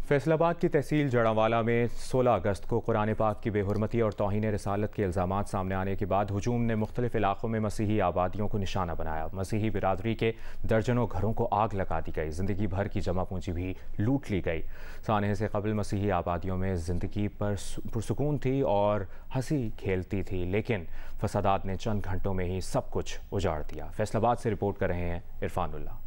فیصل آباد کی تحصیل جڑاوالا میں 16 اگست کو قرآن پاک کی بے حرمتی اور توہین رسالت کے الزامات سامنے آنے کے بعد ہجوم نے مختلف علاقوں میں مسیحی آبادیوں کو نشانہ بنایا۔ مسیحی برادری کے درجنوں گھروں کو آگ لگا دی گئی، زندگی بھر کی جمع پونجی بھی لوٹ لی گئی۔ سانحے سے قبل مسیحی آبادیوں میں زندگی پرسکون تھی اور ہنسی کھیلتی تھی، لیکن فسادات نے چند گھنٹوں میں ہی سب کچھ اجاڑ دیا۔ فیصل آباد سے رپورٹ کر رہے ہیں عرفان اللہ۔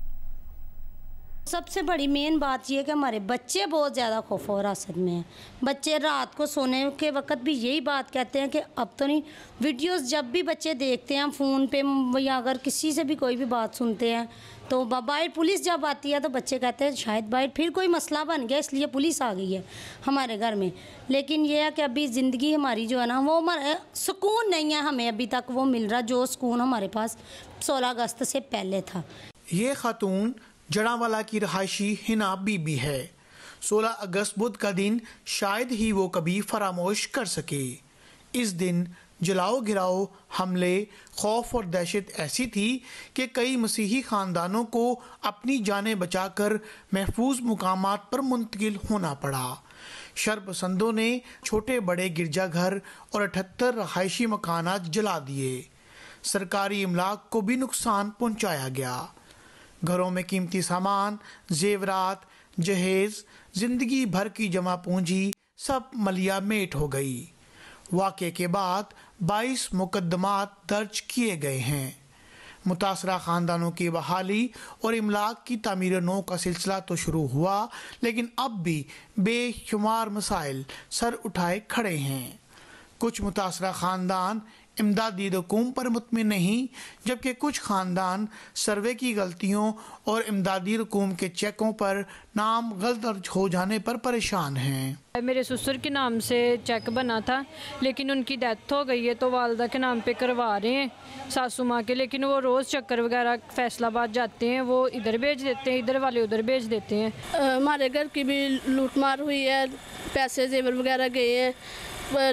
سب سے بڑی مین بات یہ ہے کہ ہمارے بچے بہت زیادہ خوف و حراست میں ہیں۔ بچے رات کو سونے کے وقت بھی یہی بات کہتے ہیں کہ اب تو نہیں، ویڈیوز جب بھی بچے دیکھتے ہیں فون پہ یا اگر کسی سے بھی کوئی بھی بات سنتے ہیں تو باہر پولیس جب آتی ہے تو بچے کہتے ہیں شاید باہر پھر کوئی مسئلہ بن گیا اس لیے پولیس آ گئی ہے ہمارے گھر میں۔ لیکن یہ ہے کہ ابھی زندگی ہماری جو ہے نا وہ سکون نہیں ہے، ہمیں ابھی تک وہ مل رہا جو سکون ہمارے پاس 16 اگست سے پہلے تھا۔ یہ خاتون جڑاوالا کی رہائشی ہنا بی بی ہے۔ 16 اگست بدھ کا دن شاید ہی وہ کبھی فراموش کر سکے۔ اس دن جلاؤ گراؤ، حملے، خوف اور دہشت ایسی تھی کہ کئی مسیحی خاندانوں کو اپنی جانیں بچا کر محفوظ مقامات پر منتقل ہونا پڑا۔ شر پسندوں نے چھوٹے بڑے گرجا گھر اور 78 رہائشی مکانات جلا دیے۔ سرکاری املاک کو بھی نقصان پہنچایا گیا۔ گھروں میں قیمتی سامان، زیورات، جہیز، زندگی بھر کی جمع پونجی سب ملیا میٹ ہو گئی۔ واقعے کے بعد 22 مقدمات درج کیے گئے ہیں۔ متاثرہ خاندانوں کی بحالی اور املاک کی تعمیر نو کا سلسلہ تو شروع ہوا، لیکن اب بھی بے شمار مسائل سر اٹھائے کھڑے ہیں۔ کچھ متاثرہ خاندان امدادی رقوم پر مطمئن نہیں، جبکہ کچھ خاندان سروے کی غلطیوں اور امدادی رقوم کے چیکوں پر نام غلط درج ہو جانے پر پریشان ہیں۔ میرے سسر کے نام سے چیک بنا تھا لیکن ان کی ڈیتھ ہو گئی ہے تو والدہ کے نام پہ کروا رہے ہیں ساسو ماں کے، لیکن وہ روز چکر وغیرہ فیصل آباد جاتے ہیں، وہ ادھر بھیج دیتے ہیں، ادھر والے ادھر بھیج دیتے ہیں۔ ہمارے گھر کی بھی لوٹ مار ہوئی ہے، پیسے زیور وغیرہ گئے ہیں،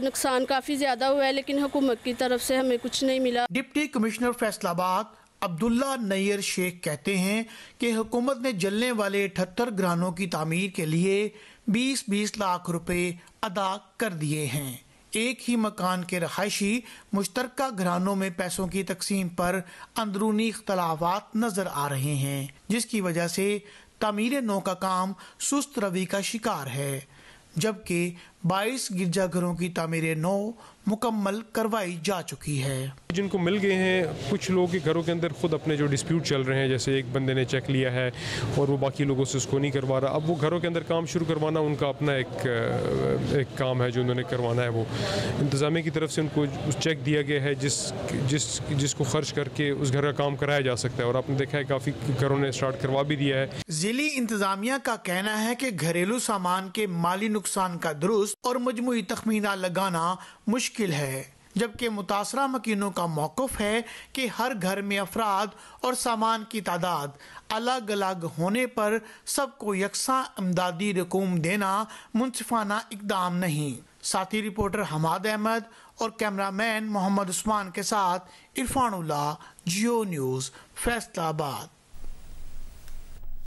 نقصان کافی زیادہ ہوا ہے، لیکن حکومت کی طرف سے ہمیں کچھ نہیں ملا۔ ڈپٹی کمشنر فیصل آباد عبداللہ نیر شیخ کہتے ہیں کہ حکومت نے جلنے والے 78 گھرانوں کی تعمیر کے لیے 20-20 لاکھ روپے ادا کر دیے ہیں۔ ایک ہی مکان کے رہائشی مشترکہ گھرانوں میں پیسوں کی تقسیم پر اندرونی اختلافات نظر آ رہے ہیں، جس کی وجہ سے تعمیر نو کا کام سست روی کا شکار ہے، جبکہ 22 گرجا گھروں کی تعمیر نو مکمل کروائی جا چکی ہے۔ جن کو مل گئے ہیں، کچھ لوگوں کے گھروں کے اندر خود اپنے جو ڈسپیوٹ چل رہے ہیں، جیسے ایک بندے نے چیک لیا ہے اور وہ باقی لوگوں سے اس کو نہیں کروا رہا، اب وہ گھروں کے اندر کام شروع کروانا ان کا اپنا ایک کام ہے جو انہوں نے کروانا ہے۔ وہ انتظامیہ کی طرف سے ان کو چیک دیا گیا ہے جس کو خرچ کر کے اس گھر کا کام کرایا جا سکتا ہے، اور آپ نے دیکھا ہے کافی گھروں نے اسٹارٹ کروا بھی دیا ہے۔ ضلعی انتظامیہ کا کہنا ہے کہ گھریلو سامان کے مالی نقصان کا درست اور مجموعی تخمینہ لگانا مشکل ہے، جبکہ متاثرہ مکینوں کا موقف ہے کہ ہر گھر میں افراد اور سامان کی تعداد الگ الگ ہونے پر سب کو یکساں امدادی رقوم دینا منصفانہ اقدام نہیں۔ ساتھی رپورٹر حماد احمد اور کیمرہ مین محمد عثمان کے ساتھ عرفان اللہ، جیو نیوز، فیصل آباد۔